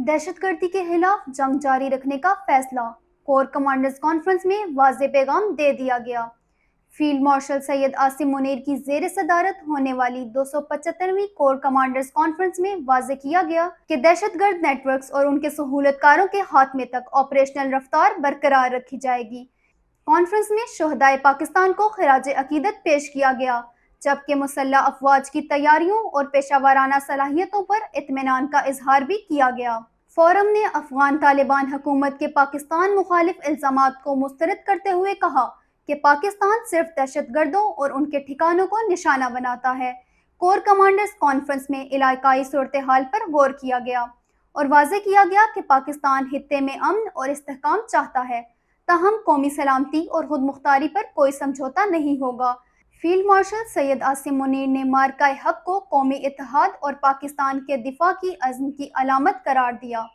दहशत गर्दी के खिलाफ जंग जारी रखने का फैसला। कोर कमांडर्स कॉन्फ्रेंस में वाज़ेह पैगाम दे दिया गया। फील्ड मार्शल सैयद आसिम मुनीर की ज़ेर सदारत होने वाली 275वीं कोर कमांडर्स कॉन्फ्रेंस में वाज़ेह किया गया कि दहशतगर्द नेटवर्क्स और उनके सहूलतकारों के खात्मे तक ऑपरेशनल रफ्तार बरकरार रखी जाएगी। कॉन्फ्रेंस में शहदाए पाकिस्तान को खिराज अकीदत पेश किया गया, जबकि मुसल्लह अफवाज की तैयारियों और पेशावराना सलाहियतों पर इत्मीनान का इजहार भी किया गया। फोरम ने अफगान तालिबान हुकूमत के पाकिस्तान मुखालिफ इल्जामात को मुस्तरद करते हुए कहा कि पाकिस्तान सिर्फ दहशतगर्दों और उनके ठिकानों को निशाना बनाता है। कोर कमांडर्स कॉन्फ्रेंस में इलाकाई सूरत हाल पर गौर किया गया और वाज़ेह किया गया कि पाकिस्तान खित्ते में अमन और इस्तेहकाम चाहता है, ताहम कौमी सलामती और खुद मुख्तारी पर कोई समझौता नहीं होगा। फील्ड मार्शल सैयद आसिम मुनीर ने मार्का हक को कौमी इत्तेहाद और पाकिस्तान के दिफा की अज़्म की अलामत करार दिया।